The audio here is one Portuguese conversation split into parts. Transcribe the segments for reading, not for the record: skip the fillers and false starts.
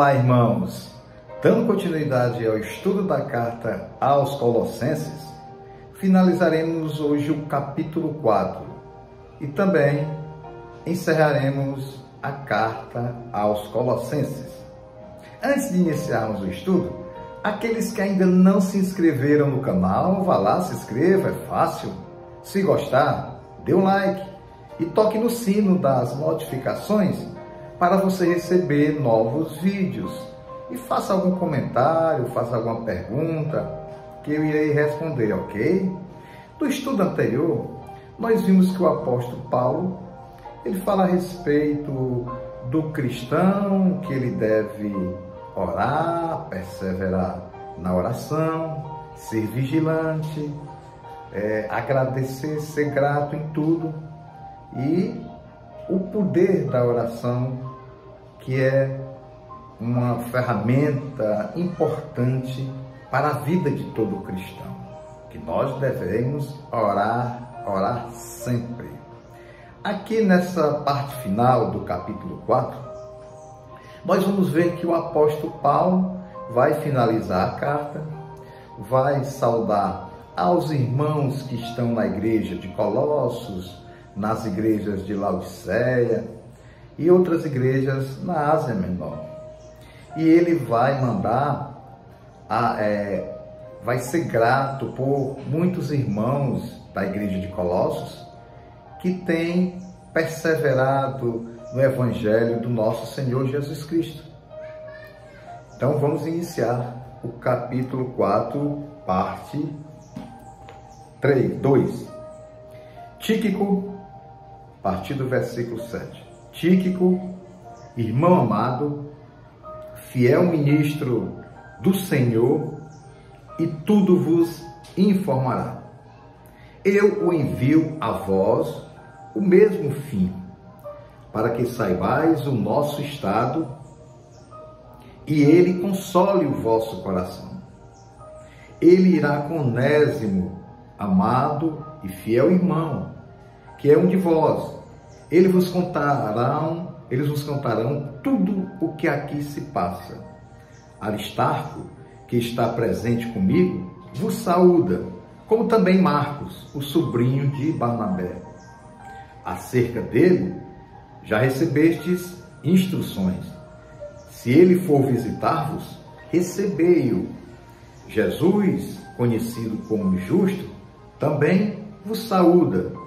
Olá, irmãos! Dando continuidade ao estudo da carta aos Colossenses, finalizaremos hoje o capítulo 4 e também encerraremos a carta aos Colossenses. Antes de iniciarmos o estudo, aqueles que ainda não se inscreveram no canal, vá lá, se inscreva, é fácil. Se gostar, dê um like e toque no sino das notificações para você receber novos vídeos. E faça algum comentário, faça alguma pergunta que eu irei responder, ok? No estudo anterior, nós vimos que o apóstolo Paulo, ele fala a respeito do cristão, que ele deve orar, perseverar na oração, ser vigilante, agradecer, ser grato em tudo, e o poder da oração, que é uma ferramenta importante para a vida de todo cristão, que nós devemos orar sempre. Aqui nessa parte final do capítulo 4, nós vamos ver que o apóstolo Paulo vai finalizar a carta, vai saudar aos irmãos que estão na igreja de Colossos, nas igrejas de Laodiceia e outras igrejas na Ásia Menor. E ele vai vai ser grato por muitos irmãos da igreja de Colossos que têm perseverado no Evangelho do nosso Senhor Jesus Cristo. Então vamos iniciar o capítulo 4, parte 2. Tíquico, a partir do versículo 7. Tíquico, irmão amado, fiel ministro do Senhor, e tudo vos informará. Eu o envio a vós o mesmo fim, para que saibais o nosso estado e ele console o vosso coração. Ele irá com Onésimo, amado e fiel irmão, que é um de vós. Eles vos contarão tudo o que aqui se passa. Aristarco, que está presente comigo, vos saúda, como também Marcos, o sobrinho de Barnabé. Acerca dele, já recebestes instruções. Se ele for visitar-vos, recebei-o. Jesus, conhecido como justo, também vos saúda.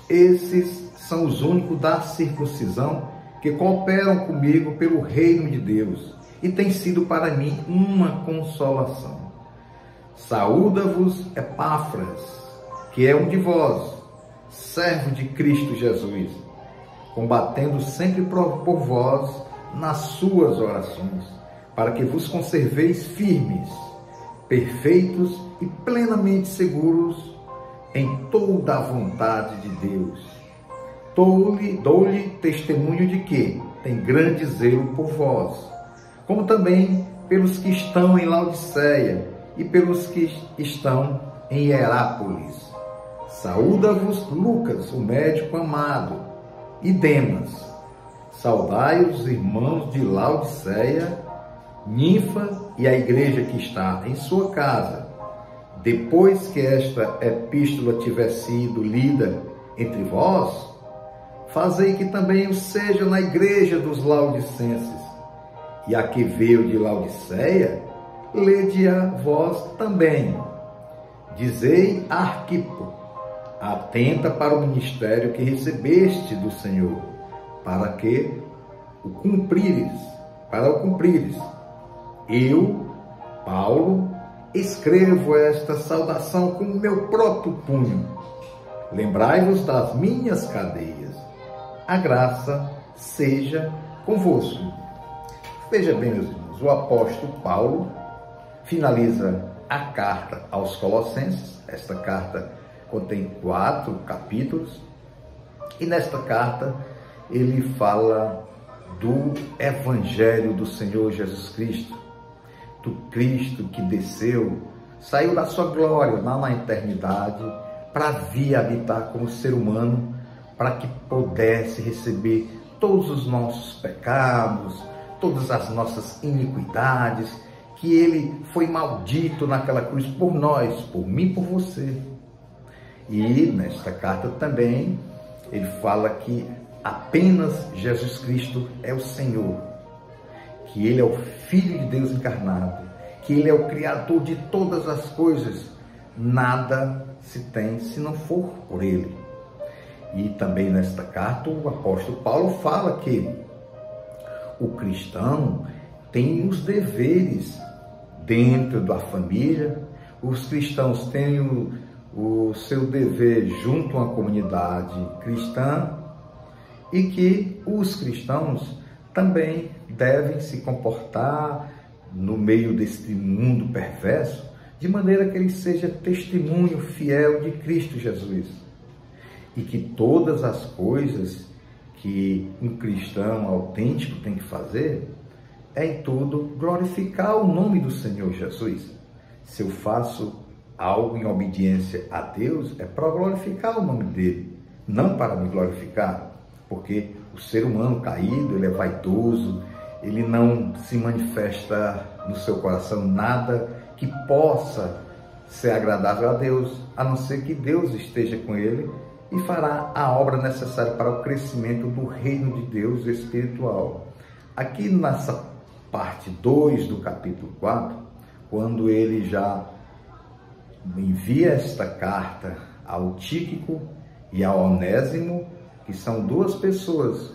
Esses são os únicos da circuncisão que cooperam comigo pelo reino de Deus e tem sido para mim uma consolação. Saúda-vos Epáfras, que é um de vós, servo de Cristo Jesus, combatendo sempre por vós nas suas orações, para que vos conserveis firmes, perfeitos e plenamente seguros em toda a vontade de Deus. Dou-lhe testemunho de que tem grande zelo por vós, como também pelos que estão em Laodiceia e pelos que estão em Hierápolis. Saúda-vos Lucas, o médico amado, e Demas. Saudai os irmãos de Laodiceia, Ninfa e a igreja que está em sua casa. Depois que esta epístola tiver sido lida entre vós, fazei que também o seja na igreja dos laodicenses. E a que veio de Laodiceia, lede-a vós também. Dizei a Arquipo, atenta para o ministério que recebeste do Senhor, para o cumprires. Eu, Paulo, escrevo esta saudação com o meu próprio punho. Lembrai-vos das minhas cadeias. A graça seja convosco. Veja bem, meus irmãos, o apóstolo Paulo finaliza a carta aos Colossenses. Esta carta contém 4 capítulos e nesta carta ele fala do Evangelho do Senhor Jesus Cristo, do Cristo que desceu, saiu da sua glória lá na eternidade para vir habitar como ser humano, para que pudesse receber todos os nossos pecados, todas as nossas iniquidades, que ele foi maldito naquela cruz por nós, por mim e por você. E nesta carta também ele fala que apenas Jesus Cristo é o Senhor, que ele é o Filho de Deus encarnado, que ele é o Criador de todas as coisas. Nada se tem se não for por ele. E também nesta carta o apóstolo Paulo fala que o cristão tem os deveres dentro da família, os cristãos têm o seu dever junto à comunidade cristã, e que os cristãos também devem se comportar no meio deste mundo perverso, de maneira que ele seja testemunho fiel de Cristo Jesus. E que todas as coisas que um cristão autêntico tem que fazer é em tudo glorificar o nome do Senhor Jesus. Se eu faço algo em obediência a Deus, é para glorificar o nome dele, não para me glorificar, porque o ser humano caído, ele é vaidoso, ele não se manifesta no seu coração nada que possa ser agradável a Deus, a não ser que Deus esteja com ele e fará a obra necessária para o crescimento do reino de Deus espiritual. Aqui nessa parte 2 do capítulo 4, quando ele já envia esta carta ao Tíquico e ao Onésimo, que são duas pessoas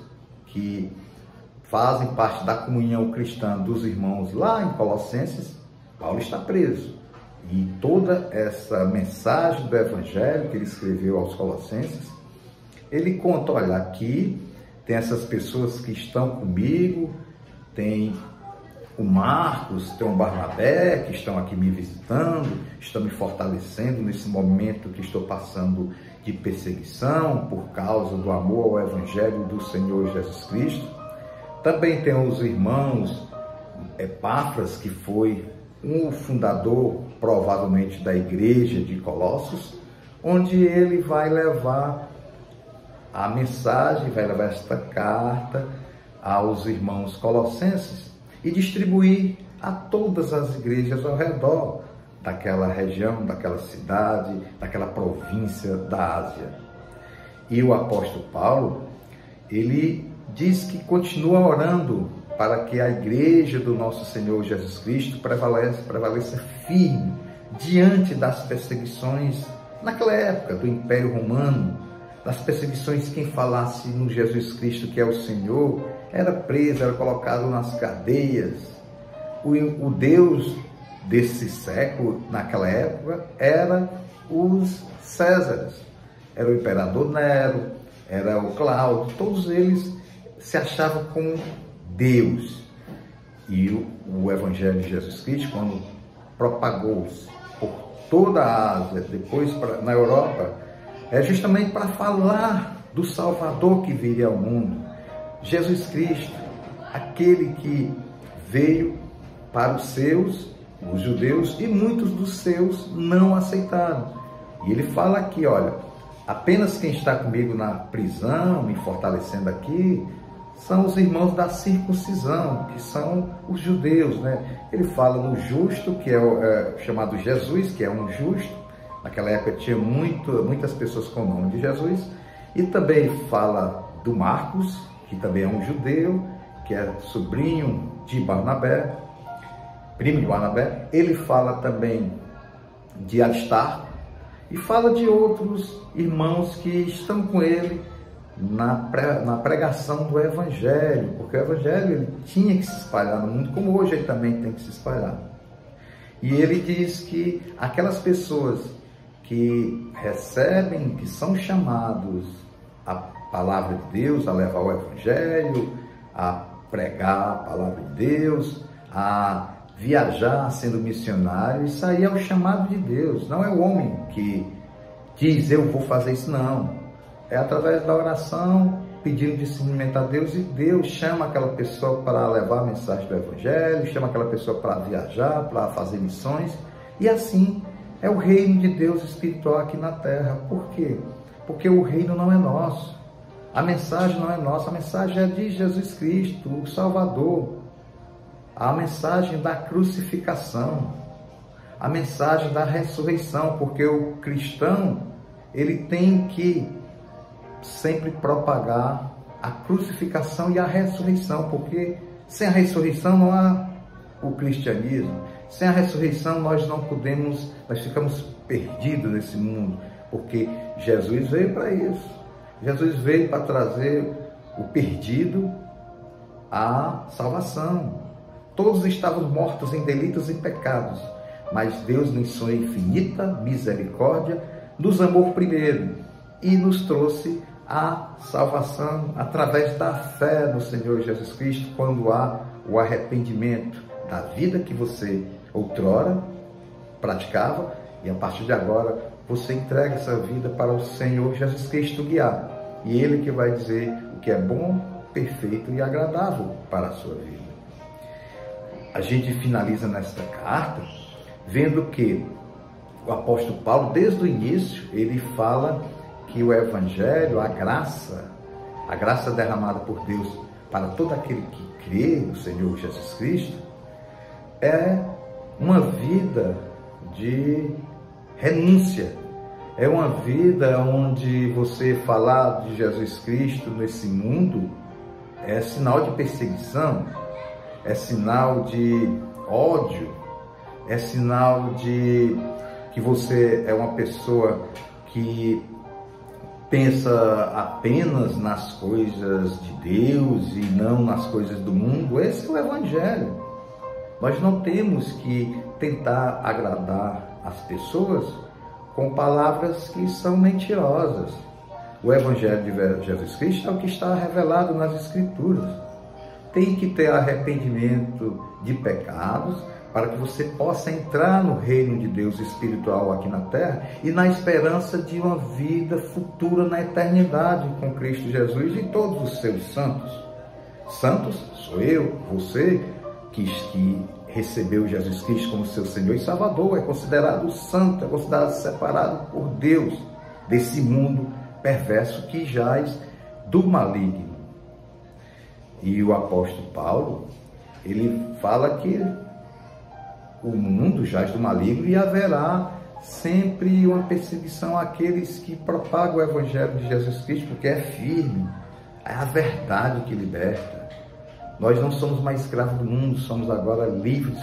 que fazem parte da comunhão cristã dos irmãos lá em Colossenses, Paulo está preso. E toda essa mensagem do Evangelho que ele escreveu aos Colossenses, ele conta, olha, aqui tem essas pessoas que estão comigo, tem o Marcos, tem o Barnabé, que estão aqui me visitando, estão me fortalecendo nesse momento que estou passando de perseguição por causa do amor ao Evangelho do Senhor Jesus Cristo. Também tem os irmãos Epáfras, que foi um fundador, provavelmente, da igreja de Colossos, onde ele vai levar a mensagem, vai levar esta carta aos irmãos colossenses e distribuir a todas as igrejas ao redor daquela região, daquela cidade, daquela província da Ásia. E o apóstolo Paulo, ele diz que continua orando para que a igreja do nosso Senhor Jesus Cristo prevaleça firme diante das perseguições naquela época do Império Romano, das perseguições. Quem falasse no Jesus Cristo, que é o Senhor, era preso, era colocado nas cadeias. O Deus desse século, naquela época, era os Césares, era o imperador Nero, era o Cláudio, todos eles se achavam como Deus. E o Evangelho de Jesus Cristo, quando propagou-se por toda a Ásia, depois na Europa, é justamente para falar do Salvador que viria ao mundo, Jesus Cristo, aquele que veio para os seus, os judeus, e muitos dos seus não aceitaram. E ele fala aqui, olha, apenas quem está comigo na prisão, me fortalecendo aqui, são os irmãos da circuncisão, que são os judeus, né? Ele fala no justo, que é chamado Jesus, que é um justo. Naquela época tinha muitas pessoas com o nome de Jesus. E também fala do Marcos, que também é um judeu, que é sobrinho de Barnabé, primo de Barnabé. Ele fala também de Aristarco e fala de outros irmãos que estão com ele na pregação do Evangelho, porque o Evangelho ele tinha que se espalhar no mundo, como hoje ele também tem que se espalhar. E ele diz que aquelas pessoas que recebem, que são chamados a palavra de Deus, a levar o Evangelho, a pregar a palavra de Deus, a viajar sendo missionário, isso aí é o chamado de Deus. Não é o homem que diz, eu vou fazer isso, não. É através da oração, pedindo discernimento a Deus, e Deus chama aquela pessoa para levar a mensagem do Evangelho, chama aquela pessoa para viajar, para fazer missões, e assim é o reino de Deus espiritual aqui na terra. Por quê? Porque o reino não é nosso. A mensagem não é nossa, a mensagem é de Jesus Cristo, o Salvador. a mensagem da crucificação, a mensagem da ressurreição, porque o cristão, ele tem que sempre propagar a crucificação e a ressurreição, porque sem a ressurreição não há o cristianismo. Sem a ressurreição nós ficamos perdidos nesse mundo, porque Jesus veio para isso. Jesus veio para trazer o perdido à salvação. Todos estavam mortos em delitos e pecados, mas Deus, em sua infinita misericórdia, nos amou primeiro e nos trouxe a salvação através da fé no Senhor Jesus Cristo, quando há o arrependimento da vida que você outrora praticava, e a partir de agora você entrega essa vida para o Senhor Jesus Cristo guiar, e Ele que vai dizer o que é bom, perfeito e agradável para a sua vida. A gente finaliza nesta carta vendo que o apóstolo Paulo, desde o início, ele fala que o Evangelho, a graça derramada por Deus para todo aquele que crê no Senhor Jesus Cristo, é uma vida de renúncia, é uma vida onde você falar de Jesus Cristo nesse mundo é sinal de perseguição, é sinal de ódio, é sinal de que você é uma pessoa que pensa apenas nas coisas de Deus e não nas coisas do mundo. Esse é o Evangelho. Nós não temos que tentar agradar as pessoas com palavras que são mentirosas. O Evangelho de Jesus Cristo é o que está revelado nas Escrituras. Tem que ter arrependimento de pecados para que você possa entrar no reino de Deus espiritual aqui na terra e na esperança de uma vida futura na eternidade com Cristo Jesus e todos os seus santos. Santos sou eu, você, que recebeu Jesus Cristo como seu Senhor e Salvador, é considerado santo, é considerado separado por Deus desse mundo perverso que jaz do maligno. E o apóstolo Paulo, ele fala que o mundo jaz do maligno e haverá sempre uma perseguição àqueles que propagam o Evangelho de Jesus Cristo, porque é firme, é a verdade que liberta. Nós não somos mais escravos do mundo, somos agora livres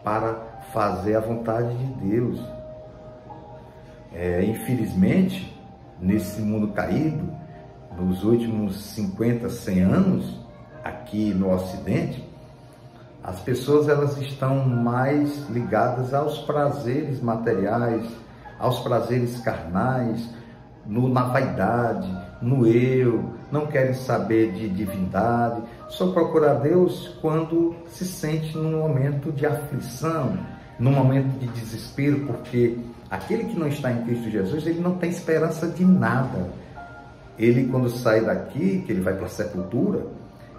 para fazer a vontade de Deus. Infelizmente, nesse mundo caído, nos últimos 50, 100 anos, aqui no Ocidente, as pessoas elas estão mais ligadas aos prazeres materiais, aos prazeres carnais, na vaidade, no eu, não querem saber de divindade, só procurar Deus quando se sente num momento de aflição, num momento de desespero, porque aquele que não está em Cristo Jesus, ele não tem esperança de nada. Ele, quando sai daqui, que ele vai para a sepultura,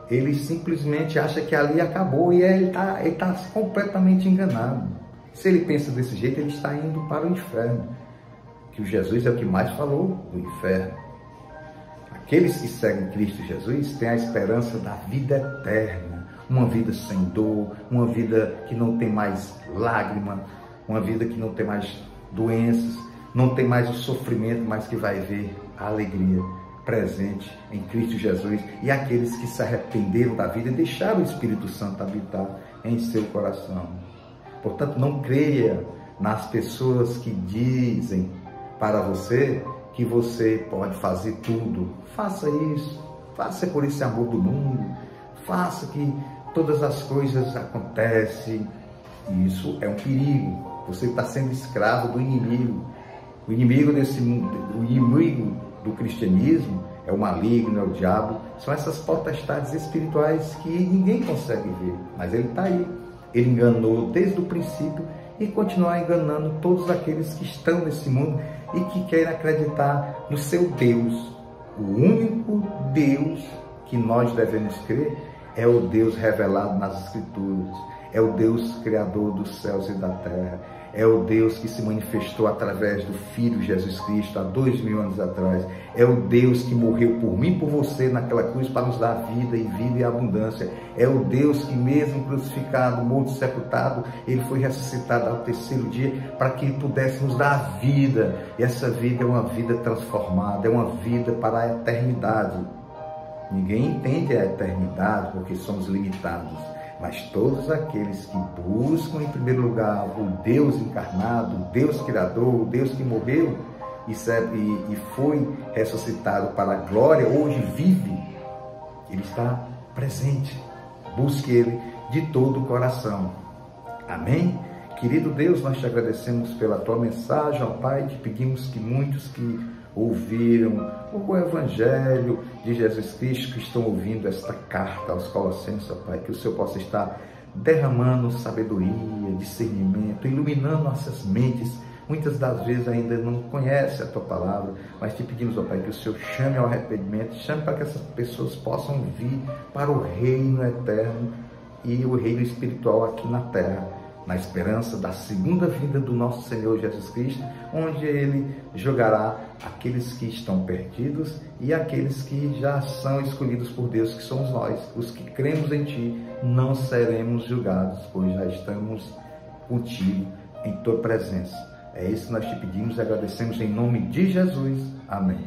ele simplesmente acha que ali acabou e ele está completamente enganado. Se ele pensa desse jeito, ele está indo para o inferno, que o Jesus é o que mais falou do inferno. Aqueles que seguem Cristo Jesus têm a esperança da vida eterna, uma vida sem dor, uma vida que não tem mais lágrima, uma vida que não tem mais doenças, não tem mais o sofrimento, mas que vai ver a alegria presente em Cristo Jesus, e aqueles que se arrependeram da vida e deixaram o Espírito Santo habitar em seu coração. Portanto, não creia nas pessoas que dizem para você que você pode fazer tudo. Faça isso, faça por esse amor do mundo, faça que todas as coisas acontecem. Isso é um perigo. Você está sendo escravo do inimigo. O inimigo desse mundo, o inimigo do cristianismo é o maligno, é o diabo, são essas potestades espirituais que ninguém consegue ver, mas ele está aí. Ele enganou desde o princípio e continuará enganando todos aqueles que estão nesse mundo e que querem acreditar no seu Deus. O único Deus que nós devemos crer é o Deus revelado nas Escrituras, é o Deus criador dos céus e da terra, É o Deus que se manifestou através do Filho Jesus Cristo há 2000 anos atrás. É o Deus que morreu por mim e por você naquela cruz para nos dar vida e vida e abundância. É o Deus que mesmo crucificado, morto, sepultado, Ele foi ressuscitado ao terceiro dia para que pudesse nos dar vida. E essa vida é uma vida transformada, é uma vida para a eternidade. Ninguém entende a eternidade porque somos limitados. Mas todos aqueles que buscam em primeiro lugar o Deus encarnado, o Deus criador, o Deus que morreu e foi ressuscitado para a glória, hoje vive, Ele está presente. Busque Ele de todo o coração. Amém? Querido Deus, nós te agradecemos pela tua mensagem, ó Pai, te pedimos que muitos que ouviram o Evangelho de Jesus Cristo, que estão ouvindo esta carta aos Colossenses, ó Pai, que o Senhor possa estar derramando sabedoria, discernimento, iluminando nossas mentes. Muitas das vezes ainda não conhecem a tua palavra, mas te pedimos, ó Pai, que o Senhor chame ao arrependimento, chame para que essas pessoas possam vir para o reino eterno e o reino espiritual aqui na terra, na esperança da segunda vinda do nosso Senhor Jesus Cristo, onde Ele julgará aqueles que estão perdidos e aqueles que já são escolhidos por Deus, que somos nós. Os que cremos em Ti não seremos julgados, pois já estamos contigo em Tua presença. É isso que nós te pedimos e agradecemos em nome de Jesus. Amém.